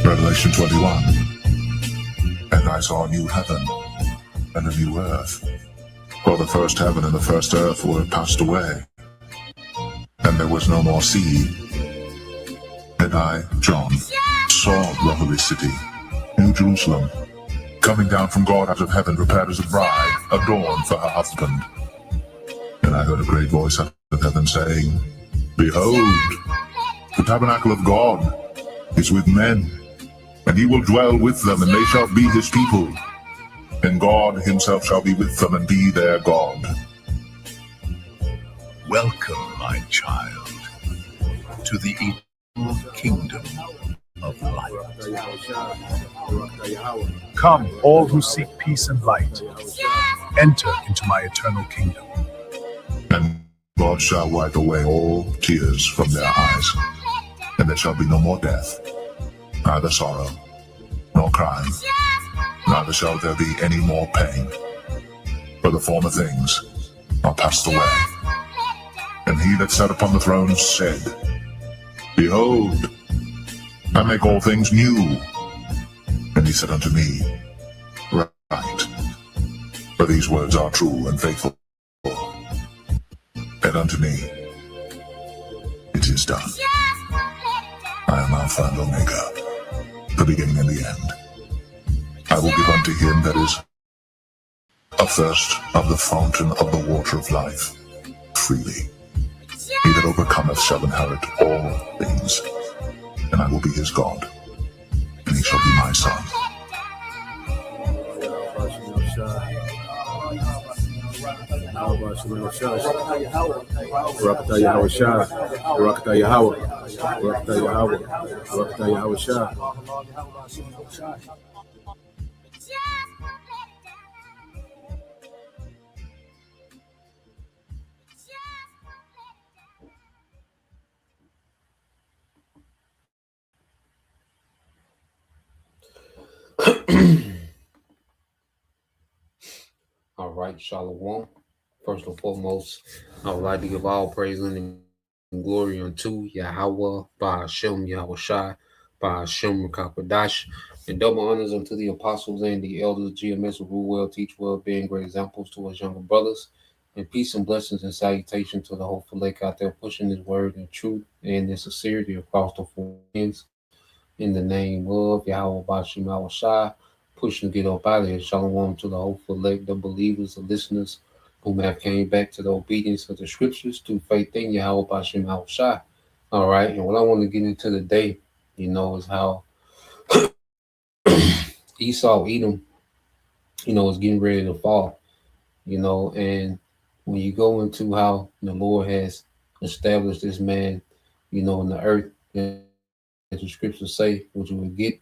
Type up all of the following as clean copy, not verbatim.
Revelation 21. And I saw a new heaven and a new earth. For the first heaven and the first earth were passed away, and there was no more sea. And I, John, saw the holy city, New Jerusalem, coming down from God out of heaven, prepared as a bride, adorned for her husband. And I heard a great voice out of heaven saying, Behold, the tabernacle of God is with men, and he will dwell with them, and they shall be his people. And God himself shall be with them and be their God. Welcome, my child, to the eternal kingdom of light. Come, all who seek peace and light. Enter into my eternal kingdom. And God shall wipe away all tears from their eyes, and there shall be no more death, neither sorrow, nor crying, neither shall there be any more pain, for the former things are passed away. And he that sat upon the throne said, Behold, I make all things new. And he said unto me, Write, for these words are true and faithful. And unto me it is done. I am Alpha and Omega, the beginning and the end. I will give unto him that is athirst of the fountain of the water of life freely. He that overcometh shall inherit all things, and I will be his God, and he shall be my son. All right, Shalom. First and foremost, I would like to give all praise and glory unto Yahweh, Ba'ashem Yahushai, Ba'ashem Rakakwadash, and double honors unto the apostles and the elders, GMS who rule well, teach well, being great examples to us younger brothers, and peace and blessings and salutation to the hopeful lake out there pushing his word in truth and in sincerity across the four winds. In the name of Yahweh Ba'ashem Yahushai, pushing to get up out of here. Shalom to the hopeful elect, the believers, the listeners whom have came back to the obedience of the scriptures through faith in Yahweh Ba'ashem Yahushai. All right, and what I want to get into today, is how Esau, Edom, is getting ready to fall, and when you go into how the Lord has established this man, in the earth, as the scriptures say, which we will get,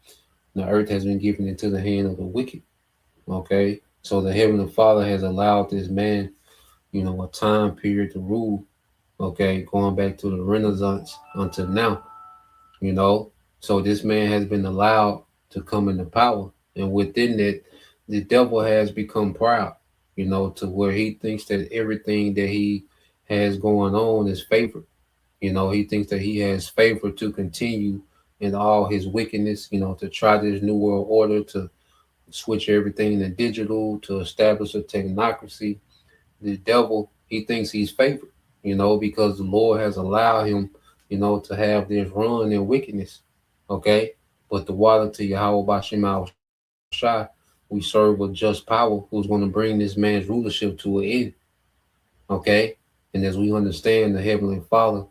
the earth has been given into the hand of the wicked. Okay, so the Heavenly Father has allowed this man, a time period to rule. Okay, going back to the Renaissance until now, so this man has been allowed to come into power, and within that, the devil has become proud, to where he thinks that everything that he has going on is favored. He thinks that he has favor to continue in all his wickedness, to try this new world order, to switch everything to digital, to establish a technocracy. The devil, he thinks he's favored, because the Lord has allowed him, to have this run in wickedness. Okay. But the water to Yahweh Ba'ashem Yahushai, we serve with just power who's going to bring this man's rulership to an end. Okay. And as we understand, the Heavenly Father,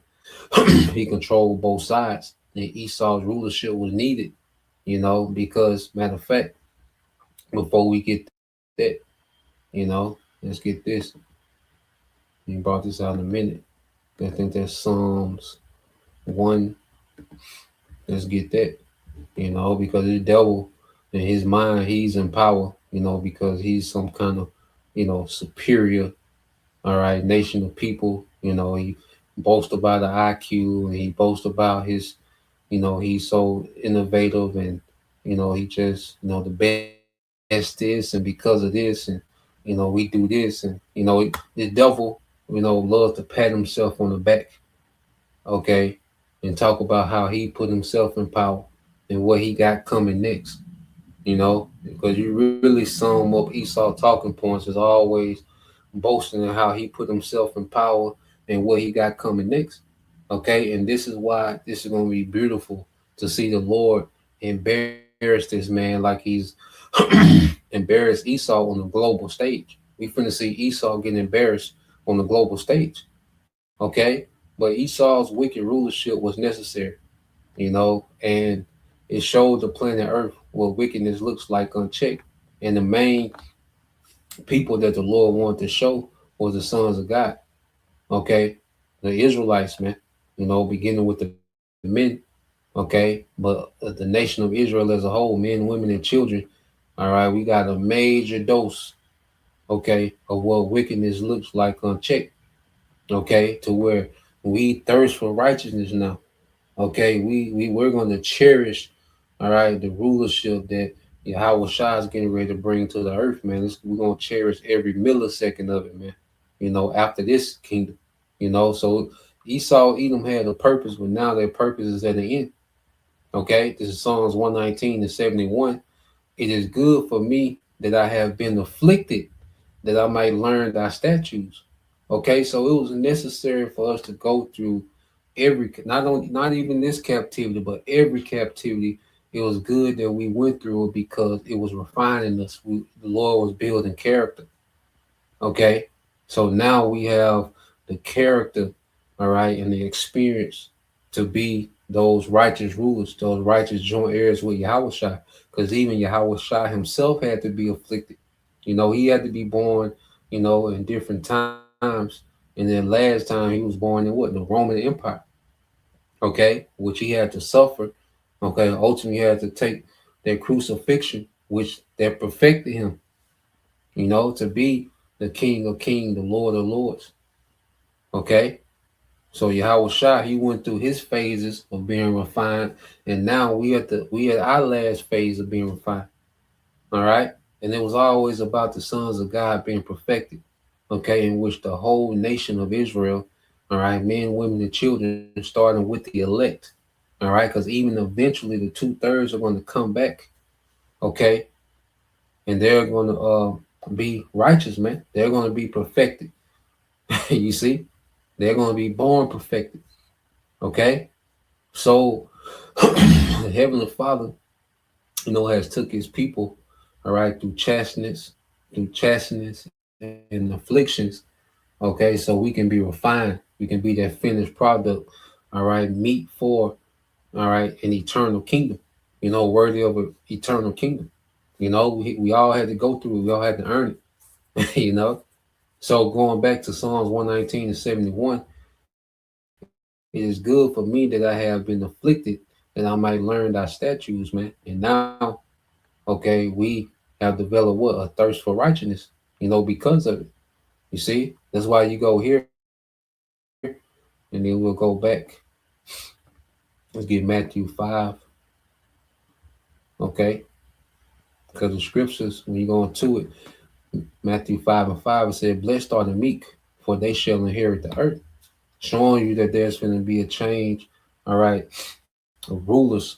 he controlled both sides. And Esau's rulership was needed, because, matter of fact, before we get that, let's get this. He brought this out in a minute. I think that's Psalms 1. Let's get that, because the devil, in his mind, he's in power, because he's some kind of, superior, all right, nation of people. He boasts about the IQ, and he boasts about his, he's so innovative, and, he just, the best this, and because of this, and, we do this, and, the devil, loves to pat himself on the back, okay, and talk about how he put himself in power and what he got coming next, because you really sum up Esau talking points is always boasting in how he put himself in power and what he got coming next. Okay, and this is why this is going to be beautiful to see the Lord embarrass this man like he's embarrassed Esau on the global stage. We finna see Esau getting embarrassed on the global stage. Okay, but Esau's wicked rulership was necessary, and it showed the planet Earth what wickedness looks like unchecked. And the main people that the Lord wanted to show was the sons of God. Okay, the Israelites, man. Beginning with the men. Okay, but the nation of Israel as a whole, men, women, and children. All right, we got a major dose. Okay, of what wickedness looks like unchecked. Okay, to where we thirst for righteousness now. Okay, we're going to cherish, all right, the rulership that Yahweh Shah is getting ready to bring to the earth, man. We're going to cherish every millisecond of it, man. After this kingdom, so Esau, Edom had a purpose, but now their purpose is at the end. Okay, this is Psalms 119 and 71. It is good for me that I have been afflicted, that I might learn thy statutes. Okay, so it was necessary for us to go through not even this captivity, but every captivity. It was good that we went through it because it was refining us. The Lord was building character. Okay, so now we have the character, all right, and the experience to be those righteous rulers, those righteous joint heirs with Yahweh Shai. Because even Yahweh Shai himself had to be afflicted. He had to be born, in different times. And then last time he was born in what? The Roman Empire. Okay, which he had to suffer. Okay, ultimately he had to take their crucifixion, which that perfected him, to be the King of Kings, the Lord of Lords. Okay, so Yahweh Shah, he went through his phases of being refined, and now we at our last phase of being refined. All right, and it was always about the sons of God being perfected. Okay, in which the whole nation of Israel, all right, men, women, and children, starting with the elect. All right, because even eventually the 2/3 are going to come back. Okay, and they're going to be righteous, man. They're going to be perfected. You see, they're going to be born perfected. Okay, so the Heavenly Father, has took his people, all right, through chasteness and afflictions. Okay, so we can be refined. We can be that finished product, all right, meat for, all right, an eternal kingdom, worthy of an eternal kingdom. We all had to go through it. We all had to earn it, So going back to Psalms 119 and 71, it is good for me that I have been afflicted, that I might learn thy statutes, man. And now, okay, we have developed what? A thirst for righteousness, because of it. You see? That's why you go here, and then we'll go back. Let's get Matthew 5. Okay? Because the scriptures, when you go into it, Matthew 5 and 5, it said, blessed are the meek, for they shall inherit the earth. Showing you that there's going to be a change, all right, of rulers,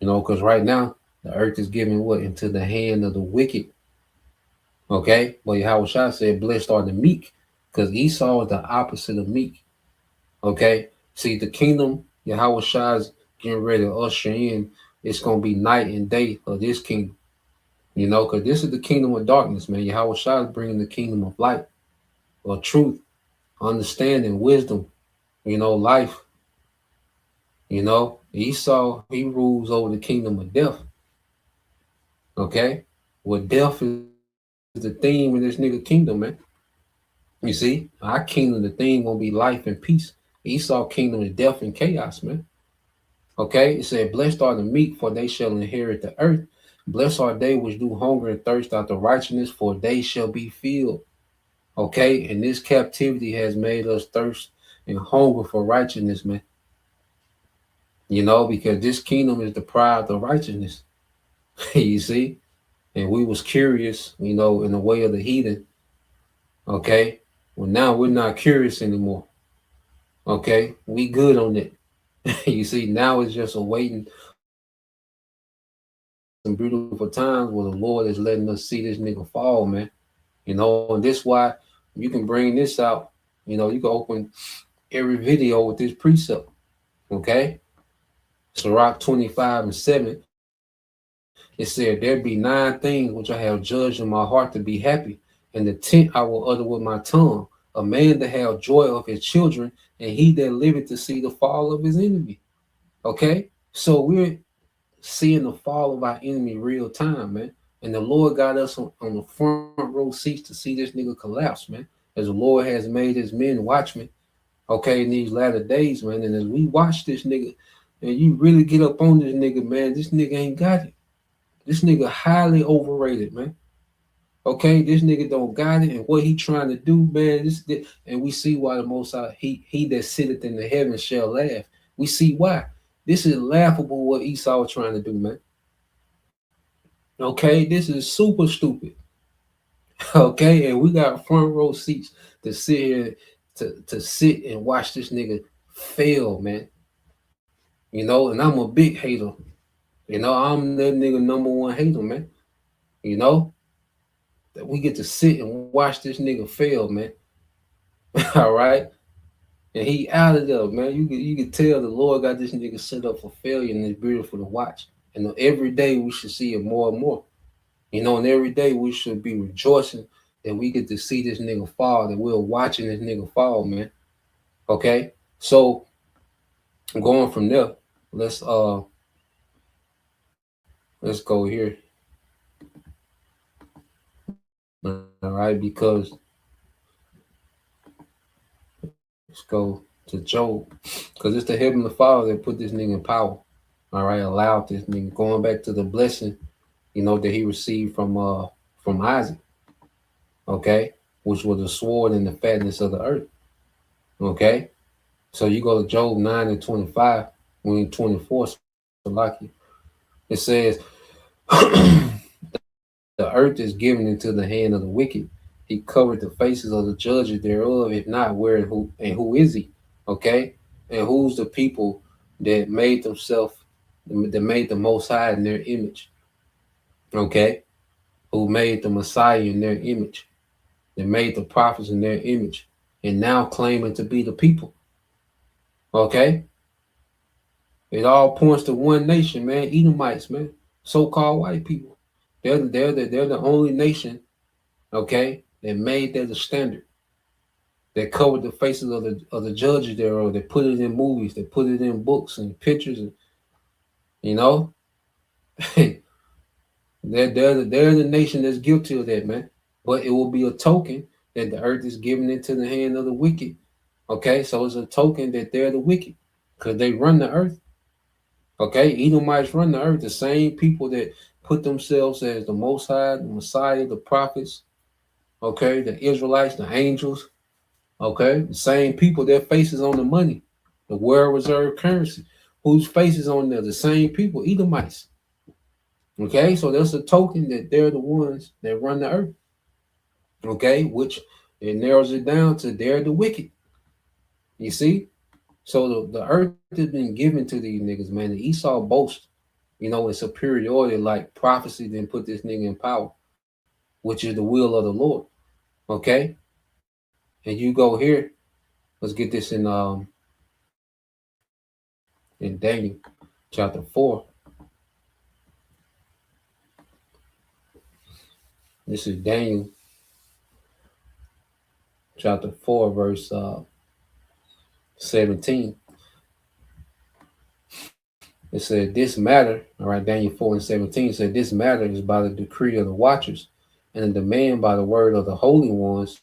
because right now the earth is given what? Into the hand of the wicked. Okay? But Yahweh Shah said, blessed are the meek, because Esau is the opposite of meek. Okay? See, the kingdom Yahweh Shah is getting ready to usher in, it's going to be night and day of this kingdom. Because this is the kingdom of darkness, man. Yahweh Shah is bringing the kingdom of light, or truth, understanding, wisdom, life. Esau, he rules over the kingdom of death. Okay? Well, death is the theme of this nigga kingdom, man. You see? Our kingdom, the theme gonna be life and peace. Esau kingdom is death and chaos, man. Okay? It said, blessed are the meek, for they shall inherit the earth. Blessed are they which do hunger and thirst after righteousness, for they shall be filled. Okay? And this captivity has made us thirst and hunger for righteousness, man. Because this kingdom is deprived of righteousness. You see? And we was curious, in the way of the heathen. Okay? Well, now we're not curious anymore. Okay, we good on it. You see, now it's just awaiting some beautiful times where the Lord is letting us see this nigga fall, man. You know, and this why you can bring this out. You know, you can open every video with this precept. Okay, Sirach 25:7. It said, "There be 9 things which I have judged in my heart to be happy, and the 10th I will utter with my tongue. A man that have joy of his children, and he that liveth to see the fall of his enemy." Okay, so we're seeing the fall of our enemy real time, man. And the Lord got us on the front row seats to see this nigga collapse, man. As the Lord has made his men watchmen, okay, in these latter days, man. And as we watch this nigga, and you really get up on this nigga, man, this nigga ain't got it. This nigga highly overrated, man. Okay, this nigga don't got it, and what he trying to do, man. And we see why the Most High, he that sitteth in the heavens shall laugh. We see why. This is laughable what Esau was trying to do, man. Okay, this is super stupid. Okay, and we got front row seats to sit here to sit and watch this nigga fail, man. You know, and I'm a big hater. You know, I'm that nigga #1 hater, man. You know, that we get to sit and watch this nigga fail, man. All right. And he out of there, man. You can tell the Lord got this nigga set up for failure, and it's beautiful to watch. And every day we should see it more and more. You know, and every day we should be rejoicing that we get to see this nigga fall, that we're watching this nigga fall, man. Okay? So going from there, let's go here. All right, because let's go to Job, because it's the Heavenly Father that put this nigga in power. All right, allowed this nigga, going back to the blessing, you know, that he received from Isaac. Okay, which was the sword and the fatness of the earth. Okay, so you go to Job 9:25, 24. So lucky. It says, "The earth is given into the hand of the wicked. He covered the faces of the judges thereof. If not, where and who is he?" Okay, and who's the people that made themselves, that made the Most High in their image? Okay, who made the Messiah in their image? They made the prophets in their image, and now claiming to be the people. Okay, it all points to one nation, man. Edomites, man, so-called white people. They're the only nation, okay, that made that the standard. That covered the faces of the judges there, or they put it in movies, they put it in books and pictures, and you know, they're the nation that's guilty of that, man. But it will be a token that the earth is given into the hand of the wicked. Okay, so it's a token that they're the wicked because they run the earth. Okay, Edomites run the earth, the same people that put themselves as the Most High, the Messiah, the prophets, okay, the Israelites, the angels, okay, the same people, their faces on the money, the world reserve currency, whose faces on there, the same people, Edomites. Okay, so there's a token that they're the ones that run the earth. Okay, which it narrows it down to they're the wicked. You see? So the earth has been given to these niggas, man. The Esau boast, you know, in superiority, like prophecy didn't put this nigga in power, which is the will of the Lord. Okay? And you go here, let's get this in Daniel chapter 4. This is Daniel chapter 4, verse 17. It said, "This matter," all right, Daniel 4:17 said, "This matter is by the decree of the watchers, and a demand by the word of the holy ones,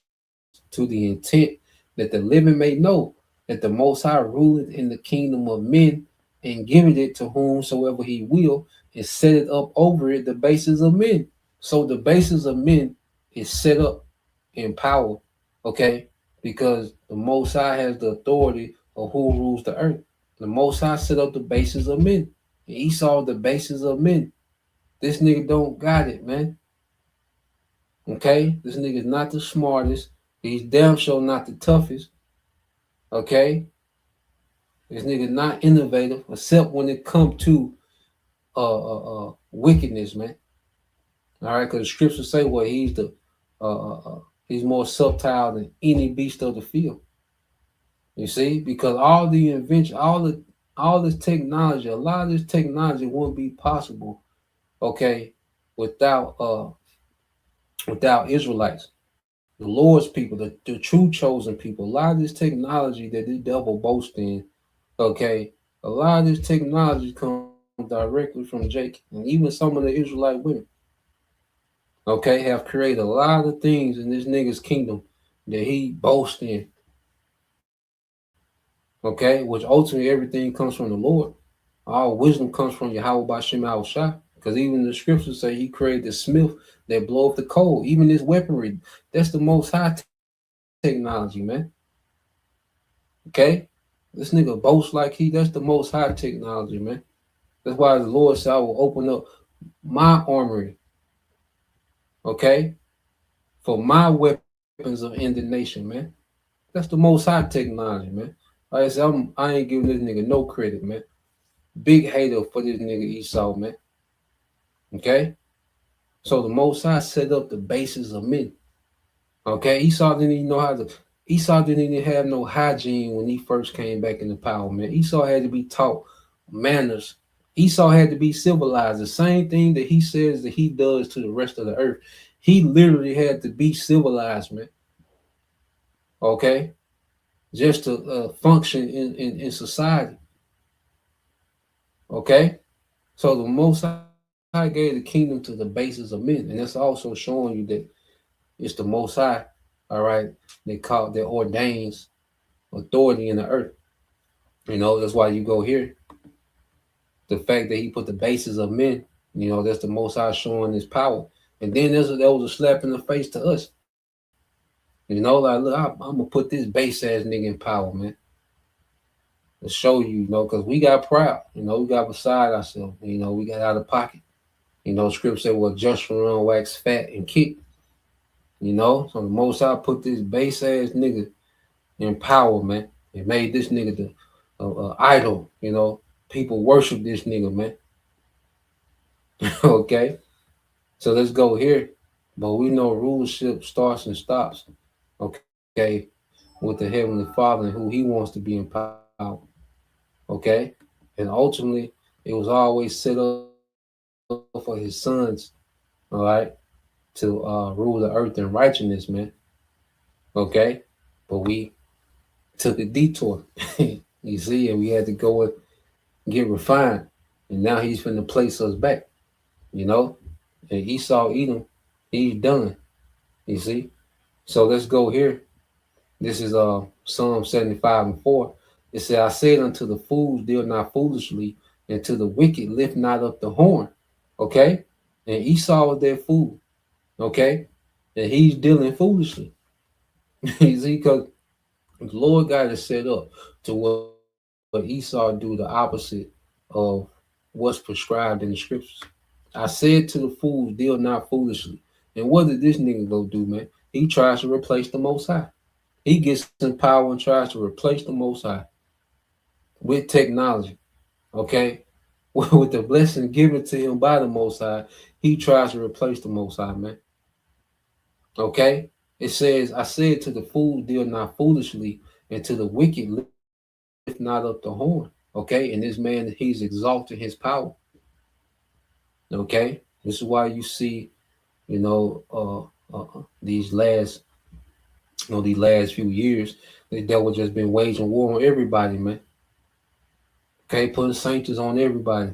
to the intent that the living may know that the Most High ruleth in the kingdom of men, and giveth it to whomsoever he will, and set it up over it the basis of men." So the basis of men is set up in power, okay, because the Most High has the authority of who rules the earth. The Most High set up the basis of men. And Esau the basis of men. This nigga don't got it, man. Okay? This nigga is not the smartest. He's damn sure not the toughest. Okay, this nigga not innovative except when it come to wickedness, man. All right, because the scriptures say, well, he's more subtle than any beast of the field. You see, because all the invention, all this technology, a lot of this technology wouldn't be possible, okay, without Israelites, the Lord's people, the true chosen people. A lot of this technology that the devil boasts in, okay, a lot of this technology comes directly from Jacob, and even some of the Israelite women, okay, have created a lot of things in this nigga's kingdom that he boasts in. Okay, which ultimately everything comes from the Lord. All wisdom comes from Yahweh Bashem Al-Shah. Because even the scriptures say he created the smith that blow up the coal. Even this weaponry, that's the most high technology, man. Okay? This nigga boasts like that's the most high technology, man. That's why the Lord said I will open up my armory. Okay? For my weapons of indignation, man. That's the most high technology, man. Like I said, I ain't giving this nigga no credit, man. Big hater for this nigga Esau, man. Okay? So the Most High set up the basis of men. Okay? Esau didn't even have no hygiene when he first came back into power, man. Esau had to be taught manners. Esau had to be civilized. The same thing that he says that he does to the rest of the earth. He literally had to be civilized, man. Okay? Just to function in society. Okay? So the Most High gave the kingdom to the basis of men, and that's also showing you that it's the Most High, all right, that ordains authority in the earth. You know, that's why you go here. The fact that he put the basis of men, you know, that's the Most High showing his power. And then there was a slap in the face to us. You know, like, look, I'm going to put this base ass nigga in power, man. To show you, you know, because we got proud. You know, we got beside ourselves. You know, we got out of pocket. You know, scripture said, well, just shall run, wax fat, and kick. You know, so the Most High put this base ass nigga in power, man. It made this nigga the idol. You know, people worship this nigga, man. Okay, so let's go here. But we know rulership starts and stops. Okay, with the Heavenly Father and who He wants to be in power. Okay, and ultimately, it was always set up for His sons. All right. To rule the earth in righteousness, man. Okay? But we took a detour. You see, and we had to go and get refined. And now he's finna place us back. You know? And Esau Edom, he's done. You see? So let's go here. This is Psalm 75:4. It said, I said unto the fools, deal not foolishly, and to the wicked lift not up the horn. Okay? And Esau was their fool. Okay, and he's dealing foolishly. You see, because the Lord got it set up to what Esau do the opposite of what's prescribed in the scriptures. I said to the fools, deal not foolishly. And what did this nigga go do, man? He tries to replace the Most High. He gets in power and tries to replace the Most High with technology. Okay, with the blessing given to him by the Most High, he tries to replace the Most High, man. Okay, it says, I said to the fool, deal not foolishly, and to the wicked lift not up the horn. Okay, and this man, he's exalted his power. Okay, this is why you see, you know, these last few years, the devil just been waging war on everybody, man. Okay, putting sanctions on everybody.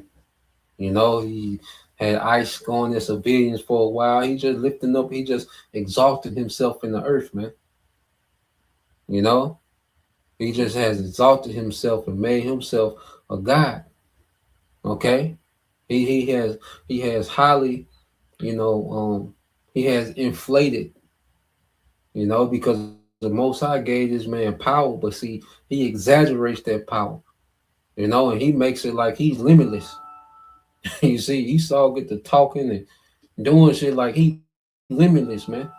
You know, he had ICE going as civilians for a while. He just lifting up, he just exalted himself in the earth, man. You know, he just has exalted himself and made himself a god. Okay, he has highly, you know, he has inflated, you know, because the Most High gave this man power, but see, he exaggerates that power, you know, and he makes it like he's limitless. You see, Esau get to talking and doing shit like he limitless, man.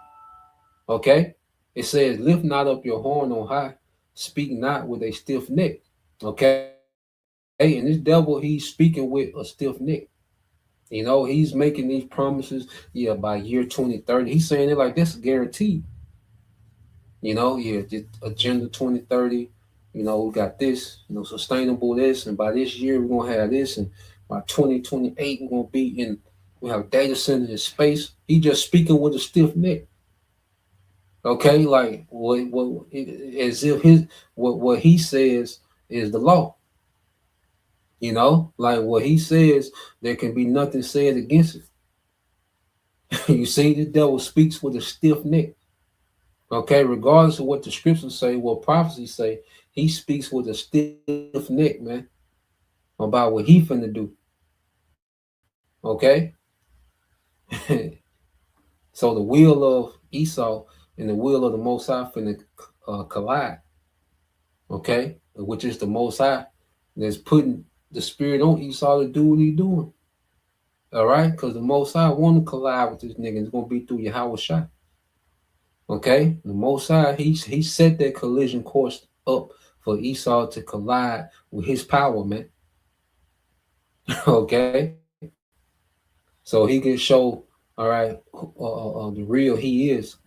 Okay, It says, lift not up your horn on high, speak not with a stiff neck. Okay. And this devil, he's speaking with a stiff neck. He's making these promises, yeah, by year 2030. He's saying it like this, guaranteed. Yeah, Agenda 2030, we got this, sustainable this, and by this year we're gonna have this, and by 2028 we're gonna we have data centers in space. He just speaking with a stiff neck. Okay, like as if what he says is the law. Like what he says, there can be nothing said against it. You see, the devil speaks with a stiff neck. Okay, regardless of what the scriptures say, what prophecies say, he speaks with a stiff neck, man, about what he finna do. Okay? So the will of Esau and the will of the Most High finna collide. Okay? Which is the Most High that's putting the spirit on Esau to do what he's doing. All right? Because the Most High want to collide with this nigga. It's going to be through Yahweh Shai. Okay? The Most High, he set that collision course up for Esau to collide with his power, man. Okay? So he can show, all right, the real he is.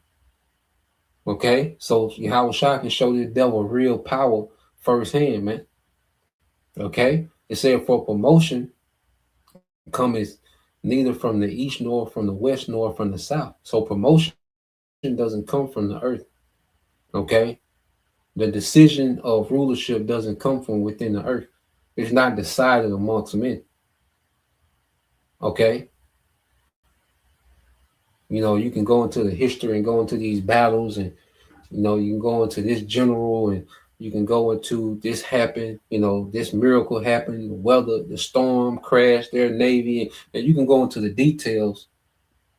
Okay? So Yahweh Shai can show the devil real power firsthand, man. Okay? It said for promotion cometh neither from the east nor from the west nor from the south. So promotion doesn't come from the earth. Okay? The decision of rulership doesn't come from within the earth. It's not decided amongst men. Okay? You can go into the history and go into these battles, and you can go into this general, and you can go into this happened, this miracle happened, the weather, the storm crashed their navy, and you can go into the details,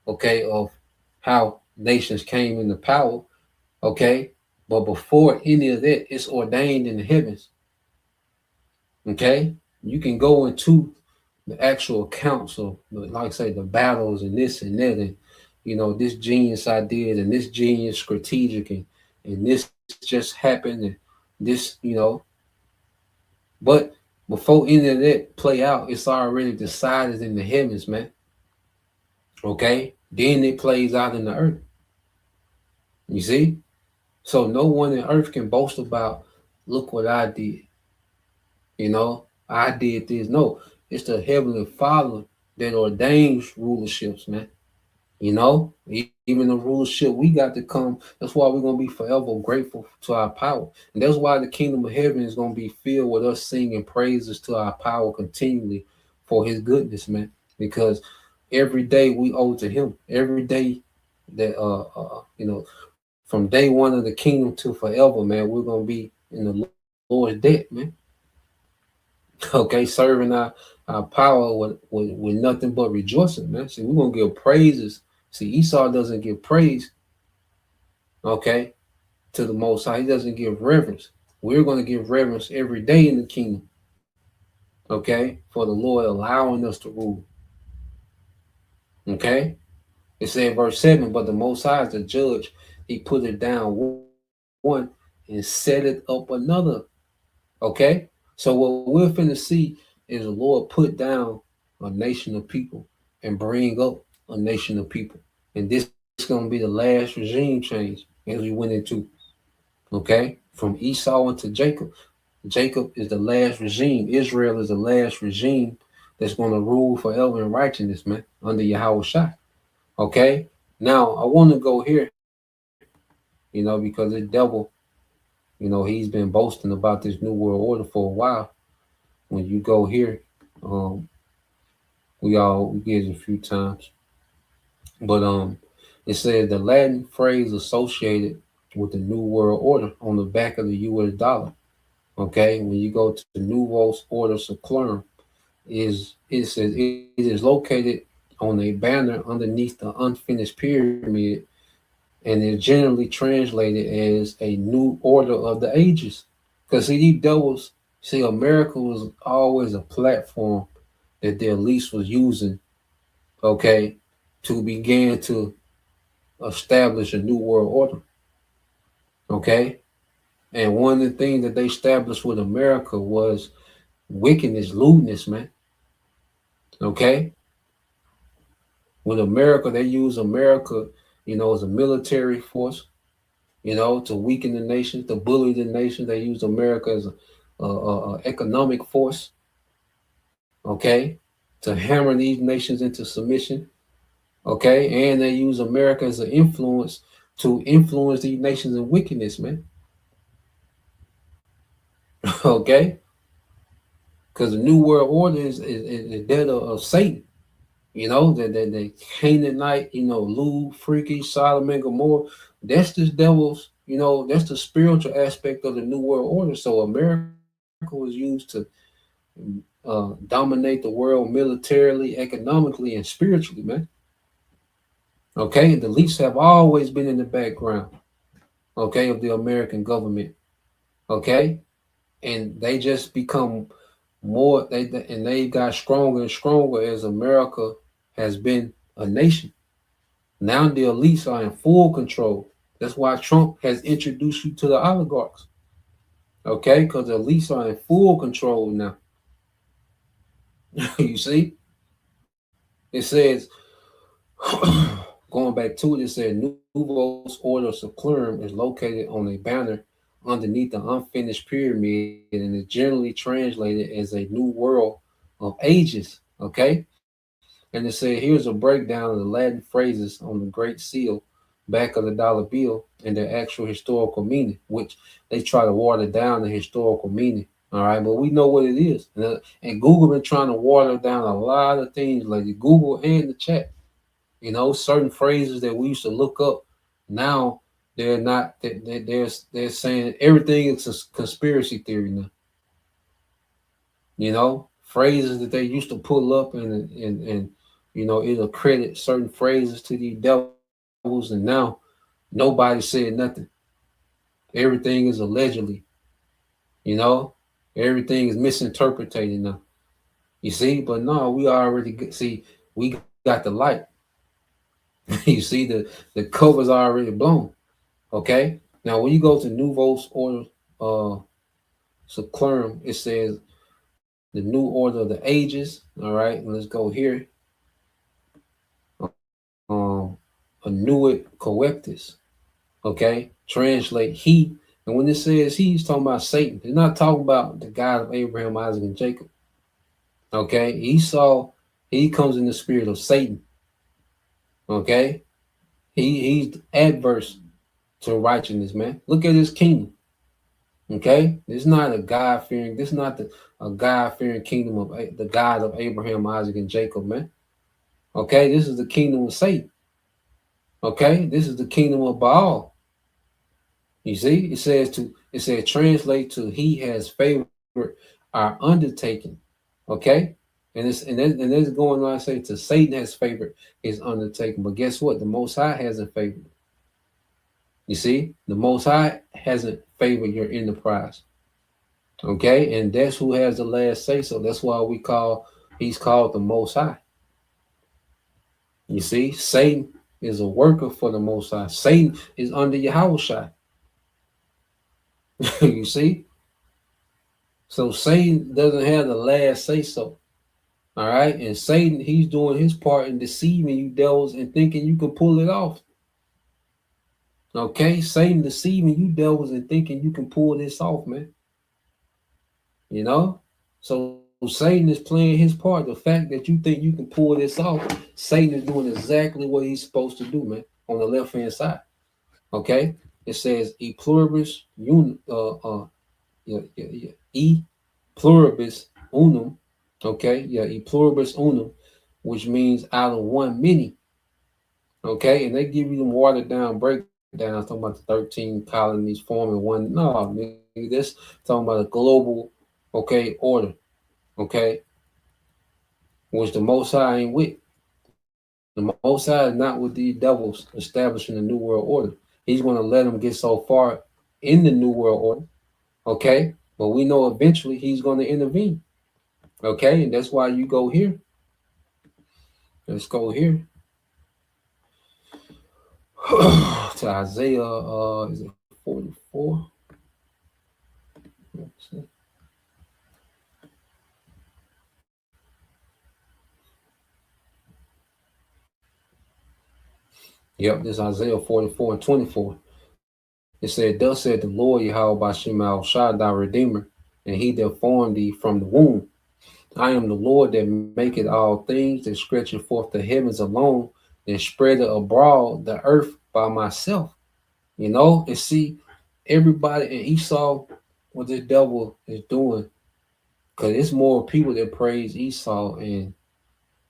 okay, of how nations came into power, okay? But before any of that, it's ordained in the heavens. Okay? You can go into the actual accounts of, like I say, the battles and this and that, and this genius I did, and this genius strategic, and this just happened, and this, but before any of that play out, it's already decided in the heavens, man. Okay? Then it plays out in the earth. You see? So no one in earth can boast about, look what I did. I did this. No, it's the Heavenly Father that ordains rulerships, man. Even the rulership we got to come. That's why we're going to be forever grateful to our power. And that's why the kingdom of heaven is going to be filled with us singing praises to our power continually for his goodness, man. Because every day we owe to him. Every day that, from day one of the kingdom to forever, man, we're going to be in the Lord's debt, man. Okay, serving our power with nothing but rejoicing, man. See, we're going to give praises. See, Esau doesn't give praise, okay, to the Most High. He doesn't give reverence. We're going to give reverence every day in the kingdom, okay, for the Lord allowing us to rule. Okay? It said verse 7, but the Most High is the judge. He put it down one and set it up another. Okay? So what we're finna see is the Lord put down a nation of people and bring up a nation of people. And this is going to be the last regime change as we went into. Okay? From Esau into Jacob. Jacob is the last regime. Israel is the last regime that's going to rule forever in righteousness, man, under Yahweh Shai. Okay? Now, I want to go here, because the devil, he's been boasting about this new world order for a while. When you go here, we get it a few times. But it says the Latin phrase associated with the new world order on the back of the US dollar. Okay, when you go to the Novus Ordo Seclorum, it says it is located on a banner underneath the unfinished pyramid, and is generally translated as a new order of the ages. Because these devils, America was always a platform that the elites was using, okay, to begin to establish a new world order. Okay. And one of the things that they established with America was wickedness, lewdness, man. Okay. With America, they use America, as a military force, to weaken the nation, to bully the nation. They use America as a economic force, okay, to hammer these nations into submission, okay, and they use America as an influence to influence these nations in wickedness, man. Okay, because the New World Order is that of Satan. The Canaanite, Lou, Freaky, Sodom and Gomorrah. That's the devil's, that's the spiritual aspect of the New World Order. So America was used to dominate the world militarily, economically, and spiritually, man. Okay, the elites have always been in the background, okay, of the American government. Okay, and they just become more. They got stronger and stronger as America has been a nation. Now the elites are in full control. That's why Trump has introduced you to the oligarchs. Okay, because the elites are in full control now. You see, it says, going back to it, it said Nouveaux Order Seclorum is located on a banner underneath the unfinished pyramid and is generally translated as a new world of ages. Okay, and it said here's a breakdown of the Latin phrases on the Great Seal back of the dollar bill and their actual historical meaning, which they try to water down the historical meaning. All right, but we know what it is. And Google been trying to water down a lot of things lately. Google and the chat. Certain phrases that we used to look up. Now they're not. They're saying everything is a conspiracy theory now. Phrases that they used to pull up and it'll credit certain phrases to these devils, and now nobody said nothing. Everything is allegedly. Everything is misinterpreted now. You see, but no, we already see. We got the light. You see, the cover's already blown. Okay. Now, when you go to Nouveaux Order Seclorum, it says the new order of the ages. All right, and let's go here. Annuit Coeptus. Okay, translate he. And when it says he's talking about Satan, it's not talking about the God of Abraham, Isaac, and Jacob. Okay, he comes in the spirit of Satan. Okay, he's adverse to righteousness, man. Look at his kingdom. Okay, this is not a God-fearing. This is not a God-fearing kingdom of the God of Abraham, Isaac, and Jacob, man. Okay, this is the kingdom of Satan. Okay, this is the kingdom of Baal. You see, it says translate to he has favored our undertaking. Okay, and it's going on to say to Satan has favored his undertaking, but guess what? The Most High hasn't favored. You see, the Most High hasn't favored your enterprise. Okay, and that's who has the last say. So that's why he's called the Most High. You see, Satan is a worker for the Most High. Satan is under Yahushua. You see, so Satan doesn't have the last say so. All right, and Satan, he's doing his part in deceiving you devils and thinking you can pull it off. Okay, Satan deceiving you devils and thinking you can pull this off, man. So Satan is playing his part. The fact that you think you can pull this off, Satan is doing exactly what he's supposed to do, man, on the left hand side. Okay, it says e pluribus e pluribus unum. Okay, e pluribus unum, which means out of one many. Okay, and they give you them watered down breakdowns talking about the 13 colonies forming one. No, this talking about a global, order. Okay, which the Most High ain't with. The Most High is not with these devils establishing the New World Order. He's going to let them get so far in the New World Order. Okay, but we know eventually he's going to intervene. Okay, and that's why you go here. Let's go here to Isaiah. Is it 44? 4. Let's see. Yep, this is Isaiah 44 and 24. It said, thus said the Lord Yahweh Bashim al Shaddai Redeemer, and he that formed thee from the womb. I am the Lord that maketh all things, that stretcheth forth the heavens alone, and spreadeth abroad the earth by myself. You know, and see, everybody and Esau, what this devil is doing, because it's more people that praise Esau and,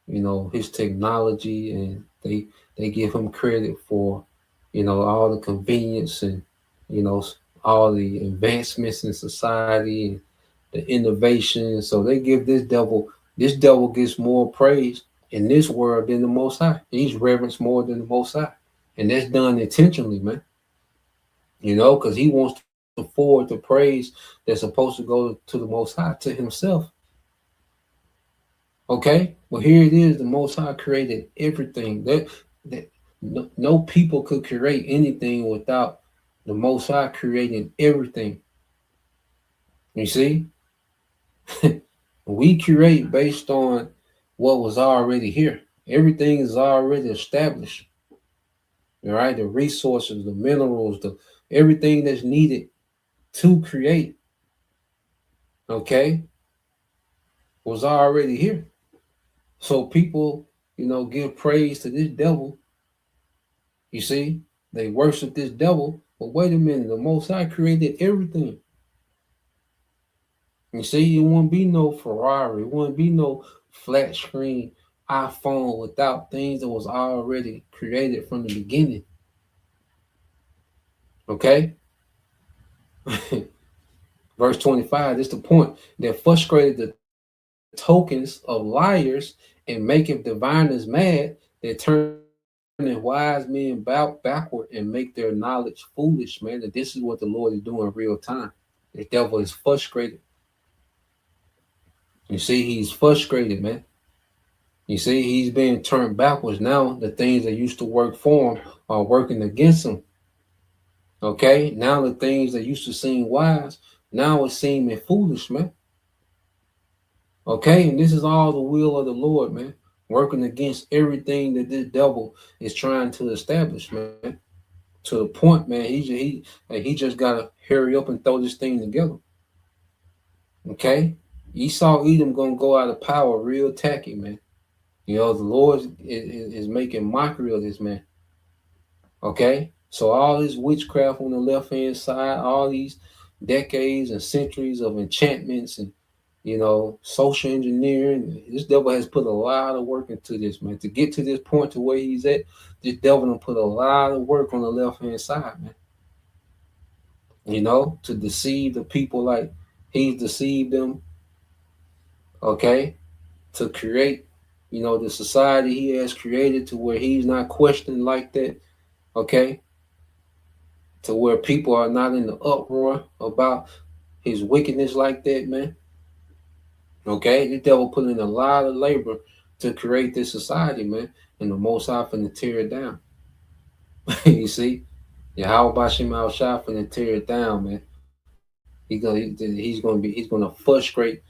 you know, his technology, and they give him credit for, you know, all the convenience and, you know, all the advancements in society and the innovation. So they give this devil gets more praise in this world than the Most High. He's reverenced more than the Most High, and that's done intentionally, man. You know, because he wants to forward the praise that's supposed to go to the Most High, to himself. Okay, well, here it is. The Most High created everything. That no people could create anything without the Most High creating everything. You see, we create based on what was already here. Everything is already established. All right, the resources, the minerals, everything that's needed to create, okay, was already here. So people, you know, give praise to this devil. You see, they worship this devil. But wait a minute, the Most High created everything. You see, it wouldn't be no Ferrari, it wouldn't be no flat screen iPhone without things that was already created from the beginning. Okay? Verse 25, this is the point that frustrated the tokens of liars and maketh diviners mad, that turn wise men backward and make their knowledge foolish, man. And this is what the Lord is doing in real time. The devil is frustrated. You see, he's frustrated, man. You see, he's being turned backwards. Now the things that used to work for him are working against him. Okay, now the things that used to seem wise, now it's seeming foolish, man. Okay, and this is all the will of the Lord, man, working against everything that this devil is trying to establish, man. To the point, man, he just gotta hurry up and throw this thing together. Okay, Esau Edom gonna go out of power real tacky, man. You know, the Lord is making mockery of this man. Okay, so all this witchcraft on the left hand side, all these decades and centuries of enchantments and, you know, social engineering. This devil has put a lot of work into this, man. To get to this point to where he's at, this devil done put a lot of work on the left-hand side, man. You know, to deceive the people like he's deceived them. Okay? To create, you know, the society he has created to where he's not questioned like that. Okay? To where people are not in the uproar about his wickedness like that, man. Okay, the devil put in a lot of labor to create this society, man, and the Most High finna tear it down. You see, Yahweh Bashim al Shah finna tear it down, man. He's gonna frustrate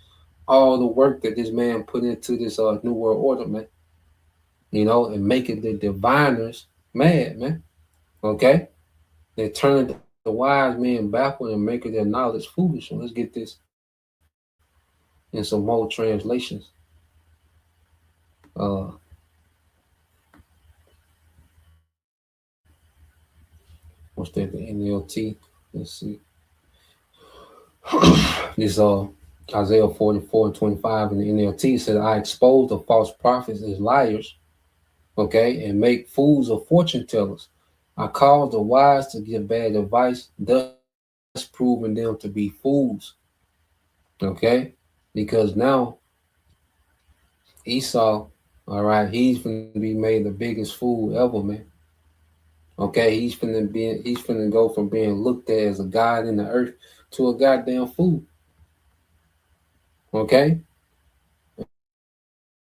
all the work that this man put into this new world order, man. You know, and making the diviners mad, man. Okay, they turn the wise men backward and making their knowledge foolish. So let's get this in some more translations. What's that? The NLT. Let's see. This Isaiah 44 and 25 in the NLT said, I expose the false prophets as liars, okay, and make fools of fortune tellers. I cause the wise to give bad advice, thus proving them to be fools. Okay, because now Esau, all right, he's going to be made the biggest fool ever, man. Okay, he's finna go from being looked at as a god in the earth to a goddamn fool. Okay,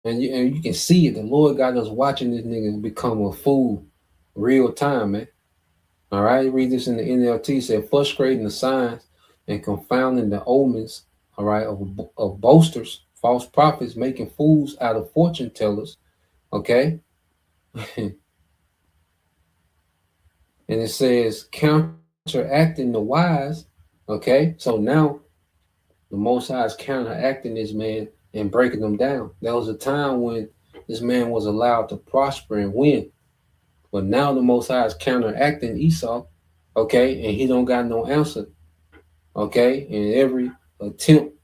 and you can see it. The Lord got us watching this nigga become a fool, real time, man. All right, read this in the NLT. Said frustrating the signs and confounding the omens. All right, of boasters, false prophets, making fools out of fortune tellers. Okay, and it says counteracting the wise. Okay, so now the Most High is counteracting this man and breaking them down. There was a time when this man was allowed to prosper and win, but now the Most High is counteracting Esau. Okay, and he don't got no answer. Okay, and every attempt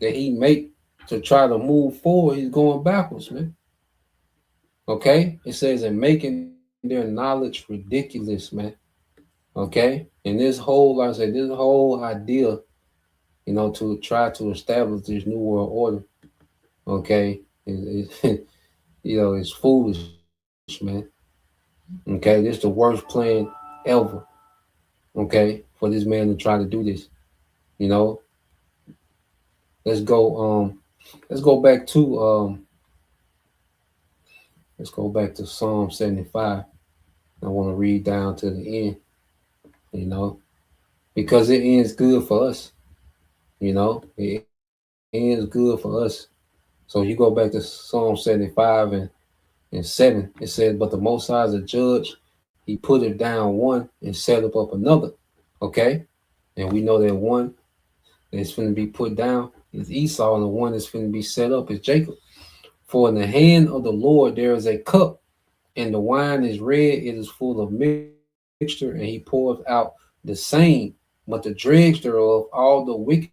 that he make to try to move forward, he's going backwards, man. Okay, it says and making their knowledge ridiculous, man. Okay, and this whole, like I said, this whole idea, to try to establish this new world order, okay, is it's foolish, man. Okay, this is the worst plan ever. Okay, for this man to try to do this, you know. Let's go. Let's go back to Psalm 75. I want to read down to the end, because it ends good for us. It ends good for us. So you go back to Psalm 75 and 7. It says, "But the Most High is a judge. He put it down one and set up another." Okay, and we know that one that's going to be put down is Esau, and the one that's going to be set up is Jacob. For in the hand of the Lord there is a cup, and the wine is red, it is full of mixture, and he pours out the same. But the dregs thereof, all the wicked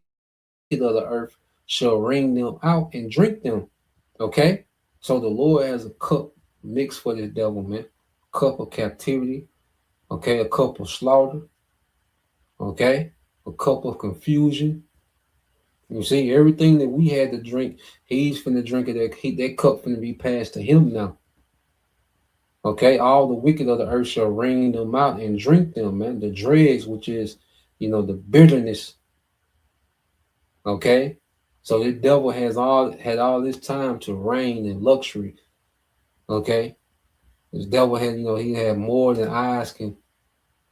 of the earth, shall wring them out and drink them. Okay? So the Lord has a cup mixed for this devil, man. Cup of captivity, okay, a cup of slaughter, okay, a cup of confusion. You see, everything that we had to drink, he's finna drink it. That cup finna be passed to him now. Okay, all the wicked of the earth shall wring them out and drink them, man. The dregs, which is, the bitterness. Okay, so the devil had all this time to reign in luxury. Okay, this devil had, he had more than eyes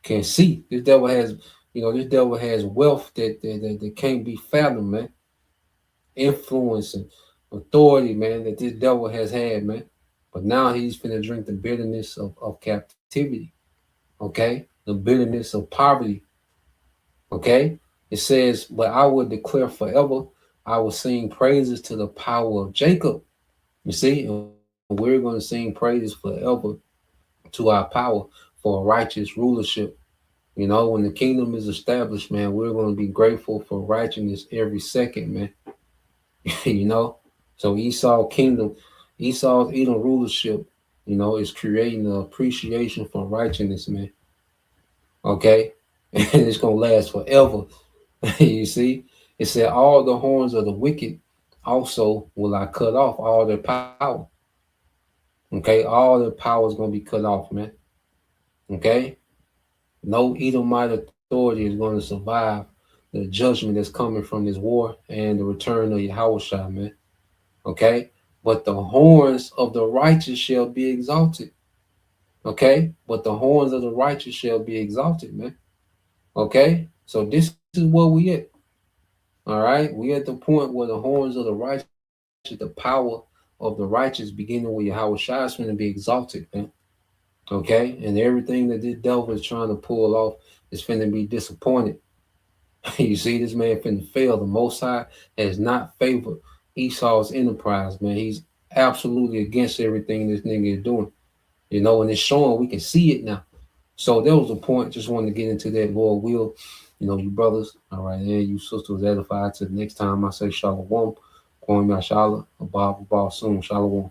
can see. This devil has, wealth that can't be fathomed, man. Influence and authority, man, that this devil has had, man. But now he's finna drink the bitterness of captivity. Okay, the bitterness of poverty. Okay, it says, "But I will declare forever. I will sing praises to the power of Jacob." You see, and we're going to sing praises forever to our power for righteous rulership. When the kingdom is established, man, we're going to be grateful for righteousness every second, man. So Esau's Edom rulership, is creating an appreciation for righteousness, man. Okay, and it's gonna last forever. You see, it said, "All the horns of the wicked also will I cut off, all their power." Okay, all their power is gonna be cut off, man. Okay, no Edomite authority is going to survive the judgment that's coming from this war and the return of Yahushua, man. Okay, but the horns of the righteous shall be exalted. Okay, but the horns of the righteous shall be exalted, man. Okay, so this is where we at. All right, we at the point where the horns of the righteous, the power of the righteous, beginning with Yahushua, is going to be exalted, man. Okay, and everything that this devil is trying to pull off is finna be disappointed. You see, this man finna fail. The Most High has not favored Esau's enterprise, man. He's absolutely against everything this nigga is doing. And it's showing, we can see it now. So that was the point. Just wanted to get into that. Lord will, you brothers, all right, and you sisters edified. To the next time I say shalom, Kwame Yashala, Abba soon, shalom.